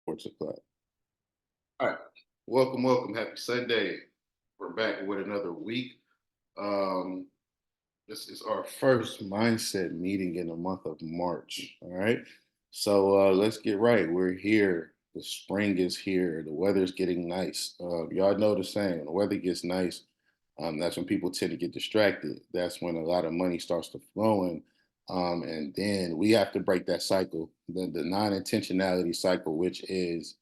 o'clock. All right. Welcome, welcome. Happy Sunday. We're back with another week. Um, this is our first mindset meeting in the month of March. All right. So let's get right. We're here. The spring is here. The weather's getting nice. Y'all know the saying, when the weather gets nice, that's when people tend to get distracted. That's when a lot of money starts to flowing. And then we have to break that cycle, the non-intentionality cycle, which is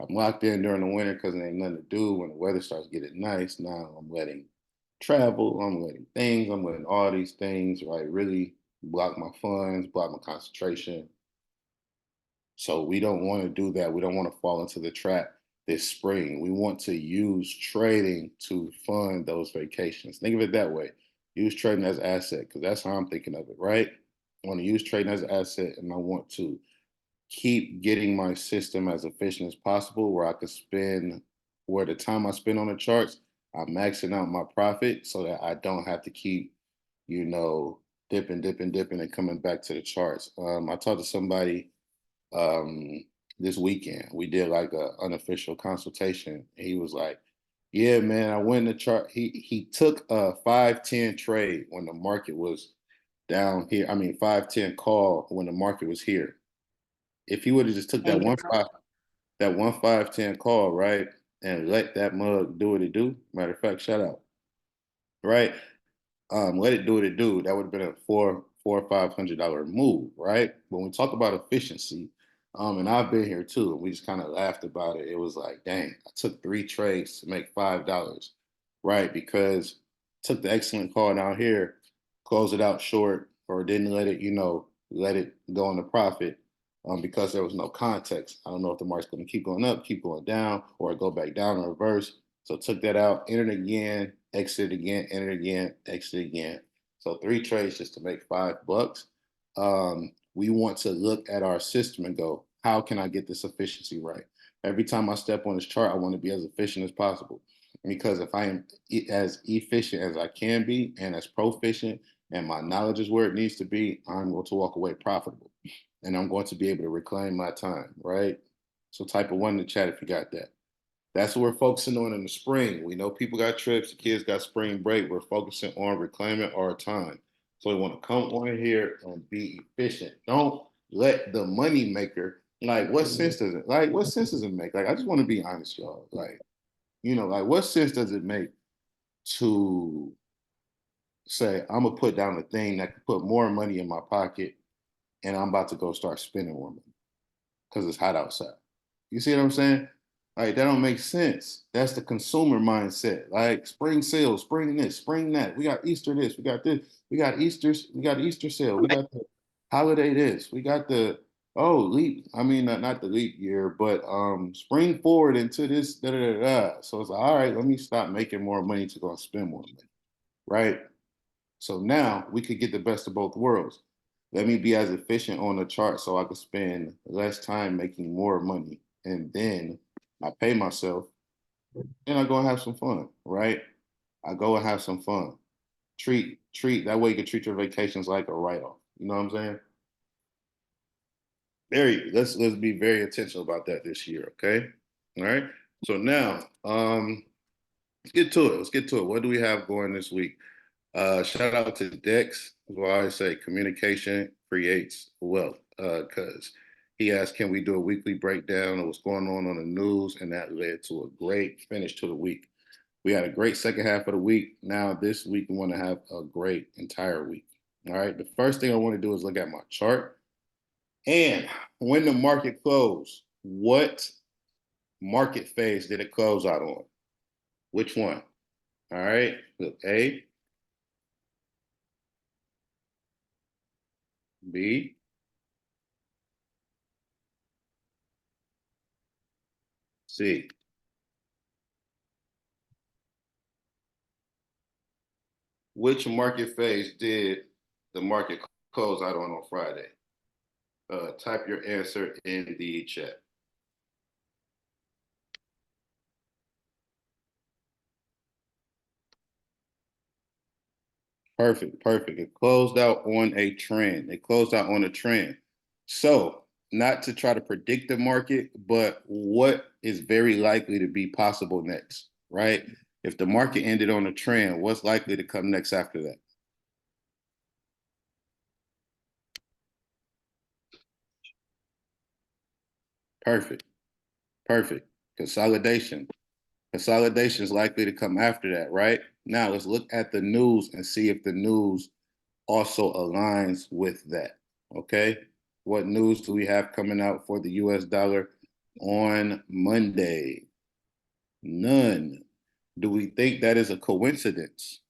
I'm locked in during the winter because there ain't nothing to do. When the weather starts getting nice, now I'm letting travel, I'm letting things, I'm letting all these things, right, really block my funds, block my concentration. So we don't want to do that. We don't want to fall into the trap this spring. We want to use trading to fund those vacations. Think of it that way. Use trading as an asset because that's how I'm thinking of it, right? I want to use trading as an asset and I want to keep getting my system as efficient as possible where I could spend where the time I spend on the charts, I'm maxing out my profit so that I don't have to keep, you know, dipping and coming back to the charts. I talked to somebody this weekend. We did like a unofficial consultation. He was like, "Yeah, man, I went in the chart." He took a 5-10 trade when the market was down here. I mean, 5-10 call when the market was here. If he would have just took that that 1-5-10 call, right, and let that mug do what it do. Matter of fact, shout out, right? Let it do what it do. That would have been a four or $500 move, right? When we talk about efficiency, and I've been here too, and we just kind of laughed about it. It was like, dang, I took 3 trades to make $5, right? Because took the excellent call down here, closed it out short, or didn't let it, let it go into profit. Because there was no context. I don't know if the market's going to keep going up, keep going down, or go back down or reverse. So took that out, entered again, exit again, entered again, exit again. So 3 trades just to make $5. We want to look at our system and go, how can I get this efficiency right? Every time I step on this chart, I want to be as efficient as possible. Because if I am as efficient as I can be and as proficient and my knowledge is where it needs to be, I'm going to walk away profitable and I'm going to be able to reclaim my time, right? So type of 1 in the chat if you got that. That's what we're focusing on in the spring. We know people got trips, the kids got spring break. We're focusing on reclaiming our time. So we want to come on here and be efficient. Don't let the money maker, what sense does it make? Like, I just want to be honest, y'all. What sense does it make to say, I'm gonna put down a thing that could put more money in my pocket and I'm about to go start spending more money because it's hot outside. You see what I'm saying? Like that don't make sense. That's the consumer mindset. Like spring sales, spring this, spring that. We got Easter this, we got this, we got Easter sale, we got the holiday this, we got the leap. I mean not the leap year, but spring forward into this da da da da. So it's like, all right, let me stop making more money to go and spend more money, right? So now we could get the best of both worlds. Let me be as efficient on the chart so I could spend less time making more money. And then I pay myself and I go and have some fun, right? I go and have some fun. Treat that way you can treat your vacations like a write-off. You know what I'm saying? Let's be very intentional about that this year, okay? All right. So now, let's get to it. Let's get to it. What do we have going this week? Shout out to Dex. Well, I say communication creates wealth because he asked, can we do a weekly breakdown of what's going on the news? And that led to a great finish to the week. We had a great second half of the week. Now, this week, we want to have a great entire week. All right. The first thing I want to do is look at my chart. And when the market closed, what market phase did it close out on? Which one? All right. Look, A, B, C. Which market phase did the market close out on Friday? Type your answer in the chat. Perfect. It closed out on a trend. So not to try to predict the market, but what is very likely to be possible next, right? If the market ended on a trend, what's likely to come next after that? Perfect. Perfect. Consolidation. Consolidation is likely to come after that, right? Now let's look at the news and see if the news also aligns with that. Okay. What news do we have coming out for the US dollar on Monday? None. Do we think that is a coincidence?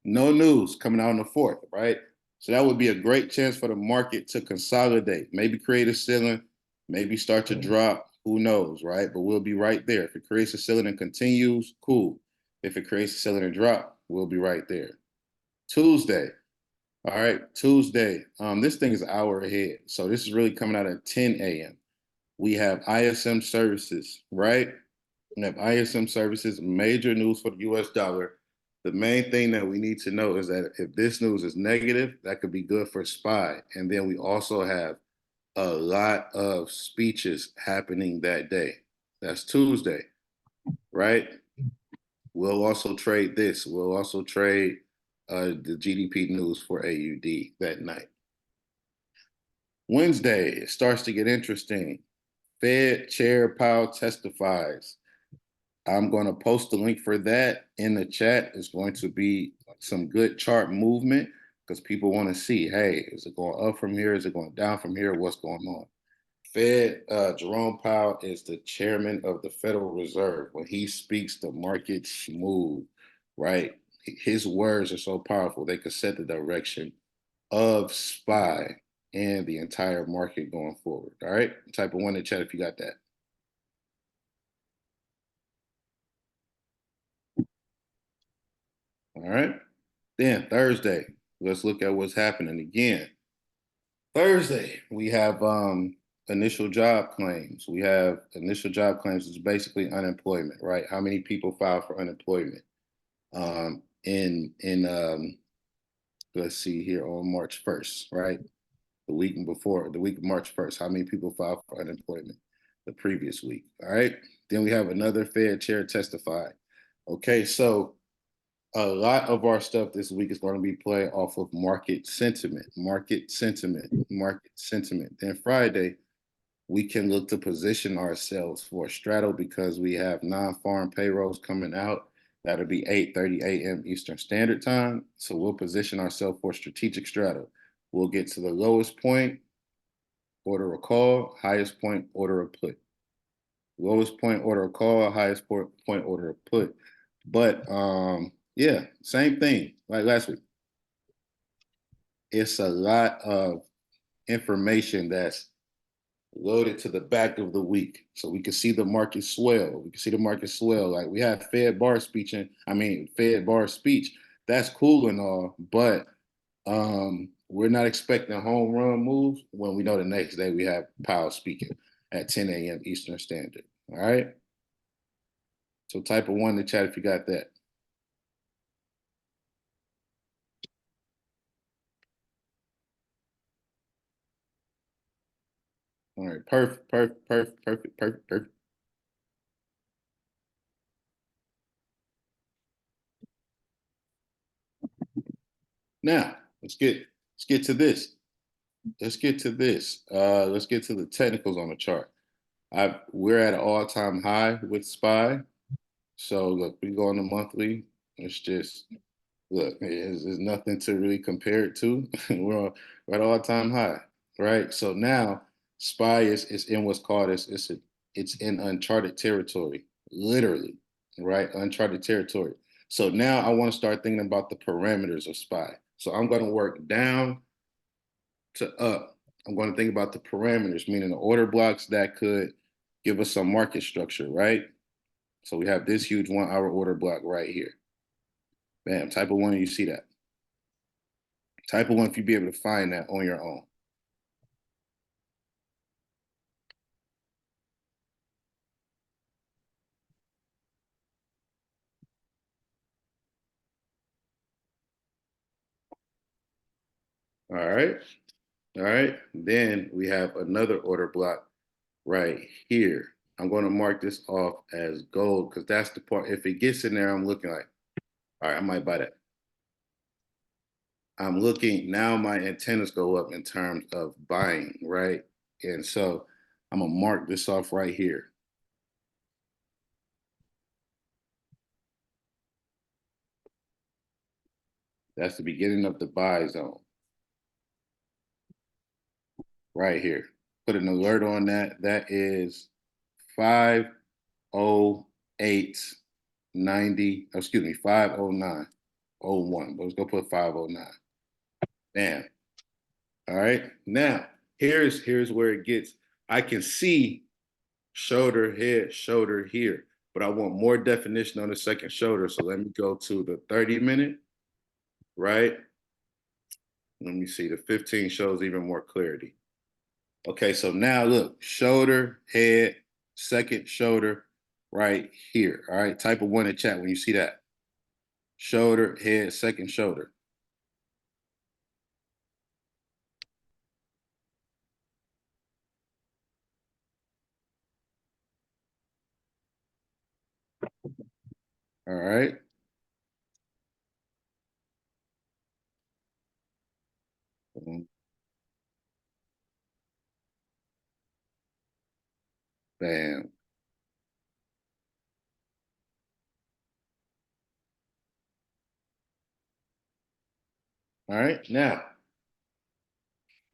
No news coming out on the 4th, right? So that would be a great chance for the market to consolidate, maybe create a ceiling, maybe start to drop. Who knows, right? But we'll be right there. If it creates a ceiling and continues, cool. If it creates a ceiling and drop, we'll be right there. Tuesday. All right, Tuesday. This thing is an hour ahead. So this is really coming out at 10 a.m. We have ISM services, right? We have ISM services, major news for the US dollar. The main thing that we need to know is that if this news is negative, that could be good for SPY. And then we also have a lot of speeches happening that day. That's Tuesday, right? We'll also trade this. We'll also trade the GDP news for AUD that night. Wednesday, it starts to get interesting. Fed Chair Powell testifies. I'm going to post the link for that in the chat. It's going to be some good chart movement because people want to see, hey, is it going up from here? Is it going down from here? What's going on? Fed Jerome Powell is the chairman of the Federal Reserve. When he speaks, the markets move, right? His words are so powerful, they could set the direction of SPY and the entire market going forward. All right. Type of one in the chat if you got that. All right. Then Thursday, let's look at what's happening again. Thursday, we have initial job claims. We have initial job claims is basically unemployment, right? How many people filed for unemployment? In let's see here on March 1st, right? The week before, the week of March 1st, how many people filed for unemployment the previous week? All right. Then we have another Fed chair testify. Okay, so a lot of our stuff this week is going to be played off of market sentiment, market sentiment, market sentiment. Then Friday, we can look to position ourselves for a straddle because we have non-farm payrolls coming out. That'll be 8:30 a.m. Eastern Standard Time. So we'll position ourselves for strategic straddle. We'll get to the lowest point, order a call, highest point, order a put. Lowest point, order a call, highest point, order a put. But yeah, same thing like last week. It's a lot of information that's loaded to the back of the week. So we can see the market swell. We can see the market swell. Like we have Fed bar speech. That's cool and all, but we're not expecting home run moves when we know the next day we have Powell speaking at 10 a.m. Eastern Standard. All right. So type of one in the chat if you got that. All right, perfect, perfect, perfect, perfect, perfect, perfect. Now let's get to this. Let's get to this. Let's get to the technicals on the chart. We're at an all-time high with SPY. So look, we go on the monthly. It's just look, there's nothing to really compare it to. We're at all-time high, right? So now SPY is in what's called it's in uncharted territory, literally, right? Uncharted territory. So now I want to start thinking about the parameters of SPY. So I'm going to work down to up. I'm going to think about the parameters, meaning the order blocks that could give us some market structure, right? So we have this huge 1 hour order block right here. Bam, type of one, you see that. Type of one if you be able to find that on your own. All right. All right. Then we have another order block right here. I'm going to mark this off as gold because that's the part. If it gets in there, I'm looking like, all right, I might buy that. I'm looking now, my antennas go up in terms of buying, right? And so I'm going to mark this off right here. That's the beginning of the buy zone right here. Put an alert on that. That is 508.90. Excuse me, 509.01. But let's go put 509. Bam. All right. Now, here's where it gets. I can see shoulder, head, shoulder here, but I want more definition on the second shoulder. So let me go to the 30-minute, right? Let me see. The 15 shows even more clarity. Okay, so now look, shoulder, head, second shoulder, right here. All right, type of one in chat when you see that. Shoulder, head, second shoulder. All right. Bam. All right. Now,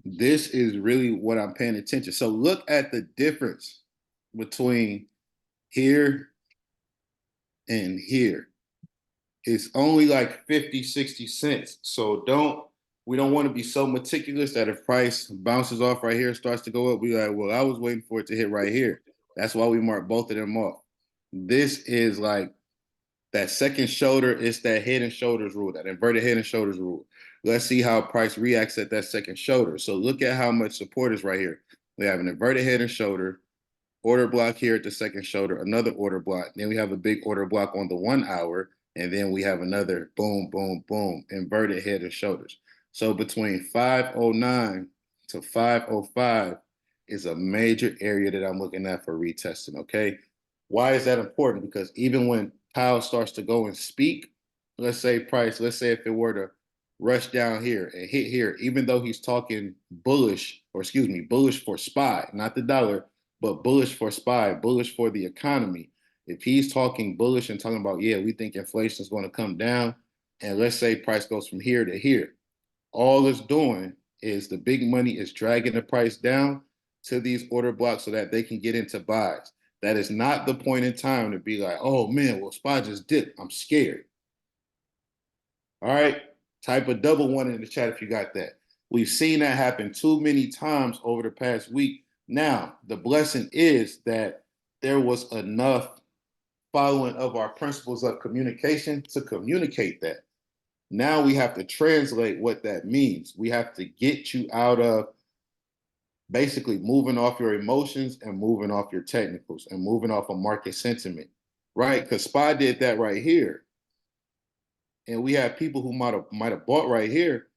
this is really what I'm paying attention. So look at the difference between here and here. It's only like 50, 60 cents. So we don't want to be so meticulous that if price bounces off right here, starts to go up, we like, well, I was waiting for it to hit right here. That's why we mark both of them off. This is like that second shoulder, it's that head and shoulders rule, that inverted head and shoulders rule. Let's see how price reacts at that second shoulder. So look at how much support is right here. We have an inverted head and shoulder, order block here at the second shoulder, another order block. Then we have a big order block on the 1 hour, and then we have another boom, boom, boom, inverted head and shoulders. So between 509 to 505 is a major area that I'm looking at for retesting. Okay. Why is that important? Because even when Powell starts to go and speak, let's say price, let's say if it were to rush down here and hit here, even though he's talking bullish, or excuse me, bullish for SPY, not the dollar, but bullish for SPY, bullish for the economy. If he's talking bullish and talking about, yeah, we think inflation is going to come down, and let's say price goes from here to here, all it's doing is the big money is dragging the price down to these order blocks so that they can get into buys. That is not the point in time to be like, oh man, well, SPY just dipped. I'm scared. All right. Type a double one in the chat if you got that. We've seen that happen too many times over the past week. Now, the blessing is that there was enough following of our principles of communication to communicate that. Now we have to translate what that means. We have to get you out of basically moving off your emotions and moving off your technicals and moving off of market sentiment, right? Because SPY did that right here. And we have people who might have bought right here,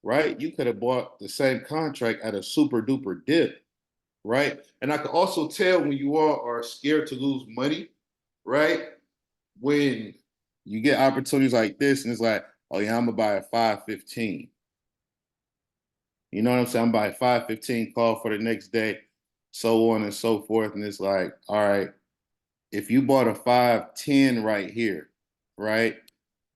right? You could have bought the same contract at a super duper dip, right? And I can also tell when you all are scared to lose money, right? When you get opportunities like this, and it's like, oh yeah, I'm gonna buy a 515. You know what I'm saying? I'm buying 515, call for the next day, so on and so forth. And it's like, all right, if you bought a 510 right here, right?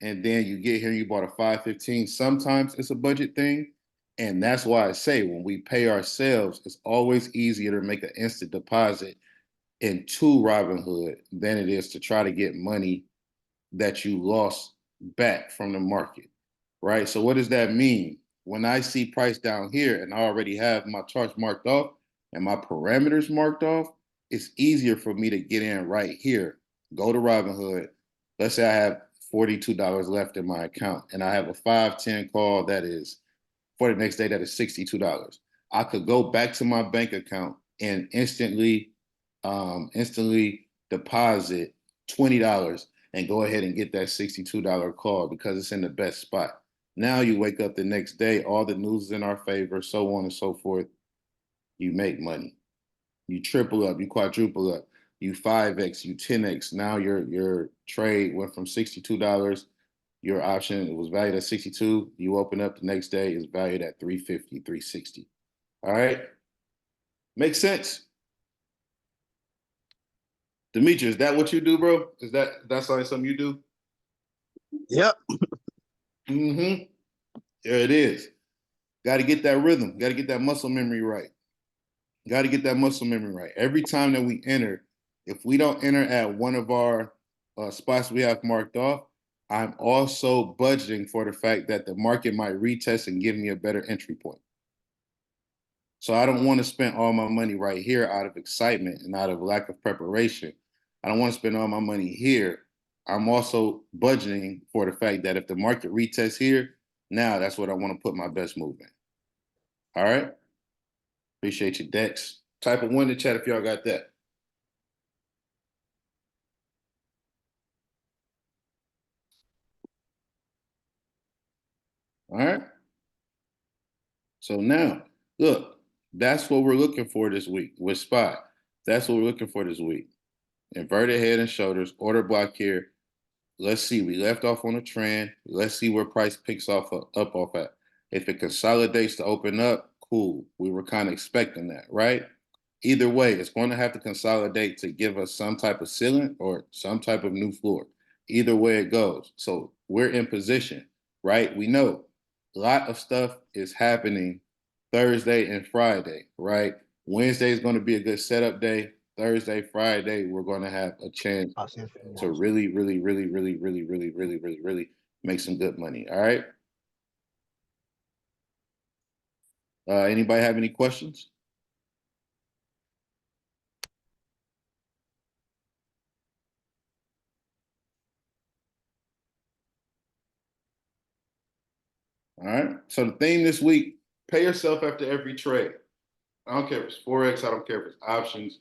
And then you get here and you bought a 515, sometimes it's a budget thing. And that's why I say when we pay ourselves, it's always easier to make an instant deposit into Robinhood than it is to try to get money that you lost back from the market, right? So what does that mean? When I see price down here and I already have my charts marked off and my parameters marked off, it's easier for me to get in right here. Go to Robinhood. Let's say I have $42 left in my account and I have a 510 call that is for the next day that is $62. I could go back to my bank account and instantly deposit $20 and go ahead and get that $62 call because it's in the best spot. Now you wake up the next day, all the news is in our favor, so on and so forth. You make money. You triple up, you quadruple up, you 5x, you 10x. Now your trade went from $62. Your option it was valued at 62. You open up the next day, it's valued at 350, 360. All right. Makes sense. Demetri, is that what you do, bro? That's like something you do? Yep. Mm-hmm. There it is. Got to get that rhythm. Got to get that muscle memory right. Got to get that muscle memory right. Every time that we enter, if we don't enter at one of our spots we have marked off, I'm also budgeting for the fact that the market might retest and give me a better entry point. So I don't want to spend all my money right here out of excitement and out of lack of preparation. I don't want to spend all my money here. I'm also budgeting for the fact that if the market retests here, now that's what I want to put my best move in. All right. Appreciate your Dex. Type of one in the chat if y'all got that. All right. So now, look, that's what we're looking for this week with SPY. That's what we're looking for this week. Inverted head and shoulders, order block here. Let's see. We left off on a trend. Let's see where price picks off up off at. If it consolidates to open up, cool. We were kind of expecting that, right? Either way, it's going to have to consolidate to give us some type of ceiling or some type of new floor. Either way it goes. So we're in position, right? We know a lot of stuff is happening Thursday and Friday, right? Wednesday is going to be a good setup day. Thursday, Friday, we're going to have a chance to really, really, really, really, really, really, really, really, really make some good money. All right. Anybody have any questions? All right. So the theme this week: pay yourself after every trade. I don't care if it's forex. I don't care if it's options.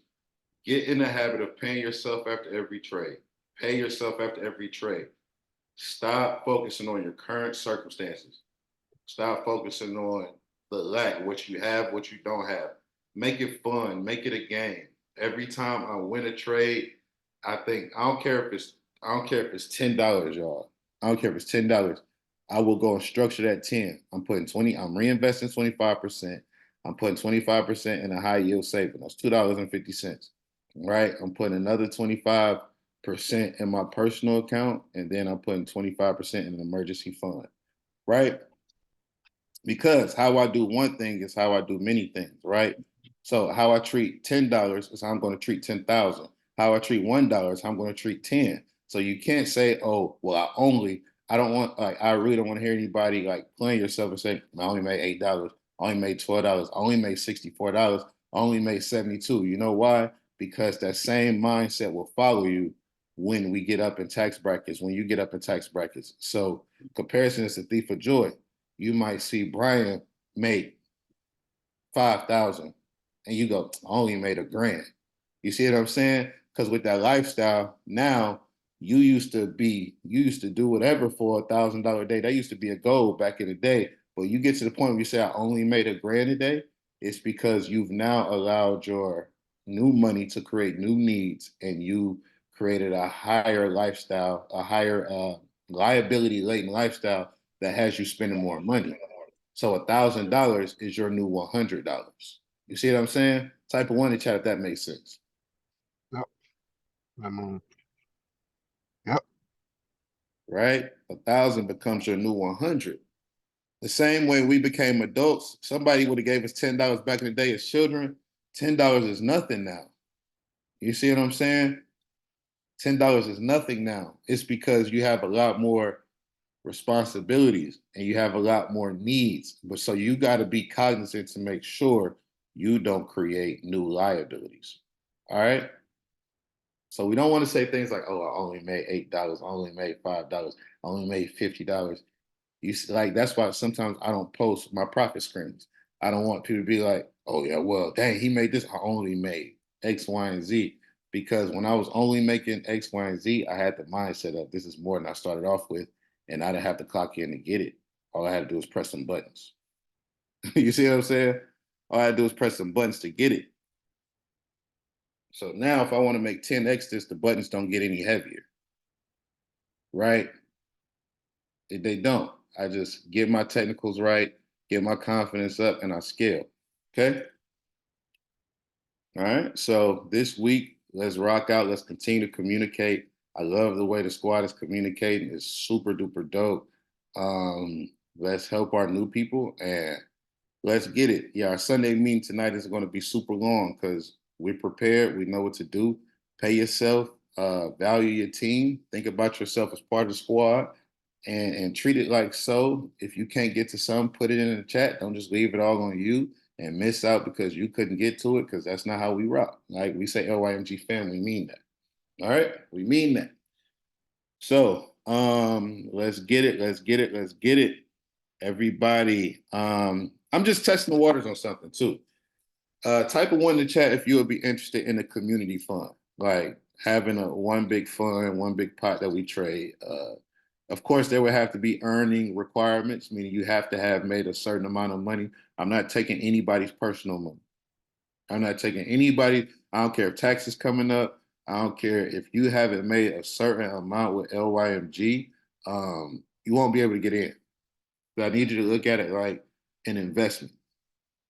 Get in the habit of paying yourself after every trade. Pay yourself after every trade. Stop focusing on your current circumstances. Stop focusing on the lack, what you have, what you don't have. Make it fun. Make it a game. Every time I win a trade, I think I don't care if it's $10, y'all. I don't care if it's $10. I will go and structure that 10. I'm putting 20, I'm reinvesting 25%. I'm putting 25% in a high yield saving. That's $2.50. Right? I'm putting another 25% in my personal account, and then I'm putting 25% in an emergency fund. Right? Because how I do one thing is how I do many things, right? So how I treat $10 is how I'm going to treat 10,000. How I treat $1 is how I'm going to treat 10. So you can't say, oh, well, I don't want like I really don't want to hear anybody like playing yourself and say, I only made $8, I only made $12, I only made $64, I only made 72. You know why? Because that same mindset will follow you when we get up in tax brackets, when you get up in tax brackets. So comparison is the thief of joy. You might see Brian make 5,000 and you go, I only made $1,000. You see what I'm saying? Because with that lifestyle, now you used to do whatever for $1,000 a day. That used to be a goal back in the day. But you get to the point where you say, I only made $1,000 a day. It's because you've now allowed your new money to create new needs and you created a higher lifestyle, a higher liability laden lifestyle that has you spending more money. So $1,000 is your new $100. You see what I'm saying? Type of one in chat if that makes sense. Yep. I'm on. Yep. Right? 1,000 becomes your new 100. The same way we became adults, somebody would have gave us $10 back in the day as children. $10 is nothing now. You see what I'm saying? $10 is nothing now. It's because you have a lot more responsibilities and you have a lot more needs. But so you got to be cognizant to make sure you don't create new liabilities. All right. So we don't want to say things like, "Oh, I only made $8, I only made $5, I only made $50." You see, like that's why sometimes I don't post my profit screens. I don't want people to be like, "Oh yeah, well, dang, he made this. I only made X, Y, and Z." Because when I was only making X, Y, and Z, I had the mindset of this is more than I started off with, and I didn't have to clock in to get it. All I had to do was press some buttons. You see what I'm saying? All I had to do was press some buttons to get it. So now if I want to make 10x this, the buttons don't get any heavier, right? They don't. I just get my technicals right, get my confidence up, and I scale. Okay. All right. So this week, let's rock out. Let's continue to communicate. I love the way the squad is communicating. It's super duper dope. Let's help our new people and let's get it. Yeah, our Sunday meeting tonight is going to be super long because we're prepared. We know what to do. Pay yourself, value your team, think about yourself as part of the squad, and treat it like so. If you can't get to some, put it in the chat. Don't just leave it all on you and miss out because you couldn't get to it because that's not how we rock. Like we say LYMG fam, we mean that. All right? We mean that. So let's get it. Let's get it. Let's get it. Everybody. I'm just testing the waters on something too. Type of one in the chat if you would be interested in a community fund, like having a one big fund, one big pot that we trade. Of course, there would have to be earning requirements, meaning you have to have made a certain amount of money. I'm not taking anybody's personal money. I'm not taking anybody. I don't care if taxes coming up. I don't care if you haven't made a certain amount with LYMG. You won't be able to get in. But I need you to look at it like an investment,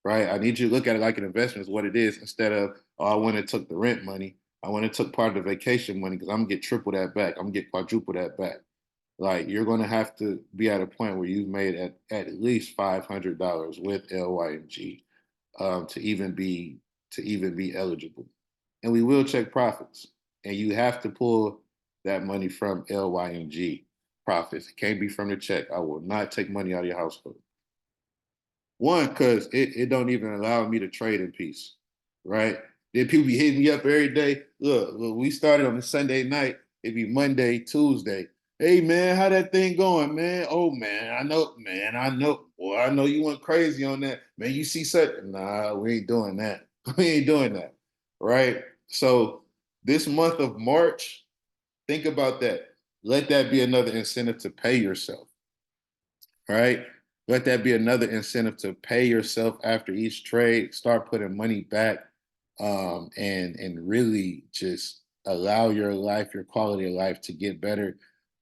right? I need you to look at it like an investment is what it is instead of, oh, I went and took the rent money. I went and took part of the vacation money because I'm gonna get triple that back. I'm gonna get quadruple that back. Like you're gonna have to be at a point where you've made at least $500 with LYMG to even be eligible. And we will check profits. And you have to pull that money from LYMG profits. It can't be from the check. I will not take money out of your household. One, because it don't even allow me to trade in peace, right? Then people be hitting me up every day. Look, we started on a Sunday night. It'd be Monday, Tuesday. Hey man, how that thing going, man? Oh man, I know, man, I know. Boy, I know you went crazy on that. Man, you see such nah, we ain't doing that. We ain't doing that. Right? So this month of March, think about that. Let that be another incentive to pay yourself. Right? Let that be another incentive to pay yourself after each trade. Start putting money back, and really just allow your life, your quality of life, to get better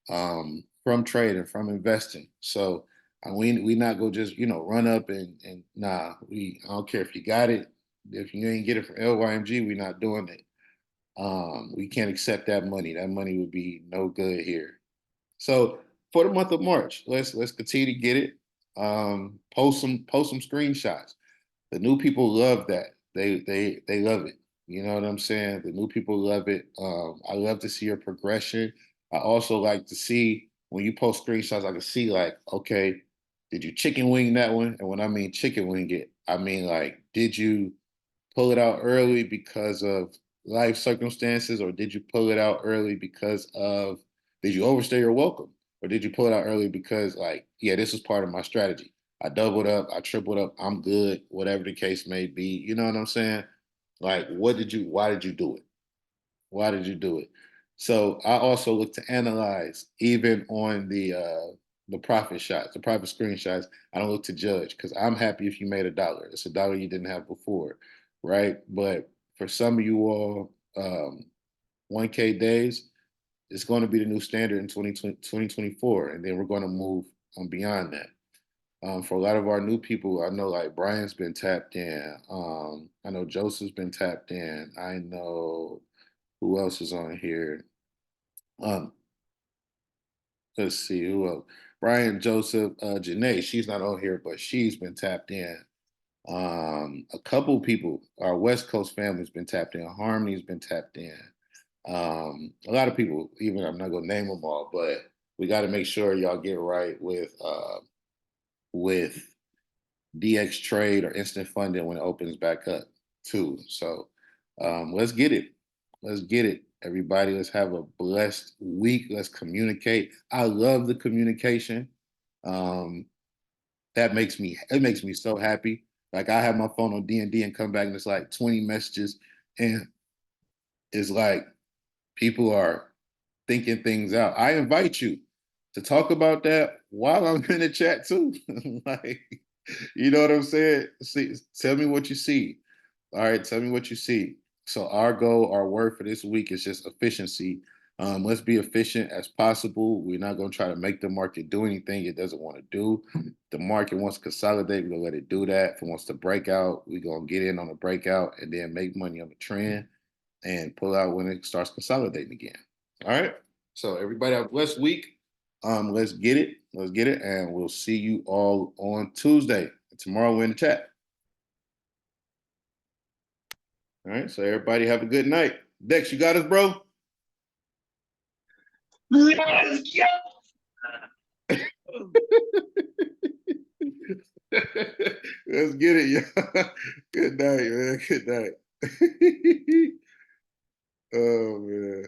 from trading, from investing. So we not go just run up and nah. I don't care if you got it. If you ain't get it from LYMG, we not doing it. We can't accept that money. That money would be no good here. So for the month of March, let's continue to get it. Post some screenshots. The new people love that. They love it. You know what I'm saying? The new people love it. I love to see your progression. I also like to see when you post screenshots, I can see like, okay, did you chicken wing that one? And when I mean chicken wing it, I mean like, did you pull it out early because of life circumstances, or did you pull it out early because of did you overstay your welcome, or did you pull it out early because like yeah, this is part of my strategy. I doubled up, I tripled up, I'm good, whatever the case may be. You know what I'm saying? Like, why did you do it? Why did you do it? So I also look to analyze even on the profit shots, the profit screenshots. I don't look to judge because I'm happy if you made $1. It's $1 you didn't have before, right? But for some of you all, 1K days, it's going to be the new standard in 2024. And then we're going to move on beyond that. For a lot of our new people, I know like Brian's been tapped in. I know Joseph's been tapped in. I know who else is on here. Um, let's see who else. Brian, Joseph, Janae. She's not on here, but she's been tapped in. A couple people, our West Coast family's been tapped in. Harmony's been tapped in. A lot of people, even I'm not gonna name them all, but we got to make sure y'all get right with DX trade or instant funding when it opens back up too. So let's get it. Let's get it. Everybody, let's have a blessed week. Let's communicate. I love the communication. Um, it makes me so happy. Like I have my phone on D and come back and it's like 20 messages, and it's like people are thinking things out. I invite you to talk about that while I'm in the chat too. Like, you know what I'm saying? See, tell me what you see. All right, tell me what you see. So our goal, our word for this week is just efficiency. Let's be efficient as possible. We're not going to try to make the market do anything it doesn't want to do. The market wants to consolidate, we're going to let it do that. If it wants to break out, we're going to get in on the breakout and then make money on the trend and pull out when it starts consolidating again. All right. So everybody have a blessed week. Let's get it. Let's get it. And we'll see you all on Tuesday. Tomorrow we're in the chat. All right. So everybody have a good night. Dex, you got us, bro? Let's go. Let's get it, y'all. Good night, man. Good night. Oh man.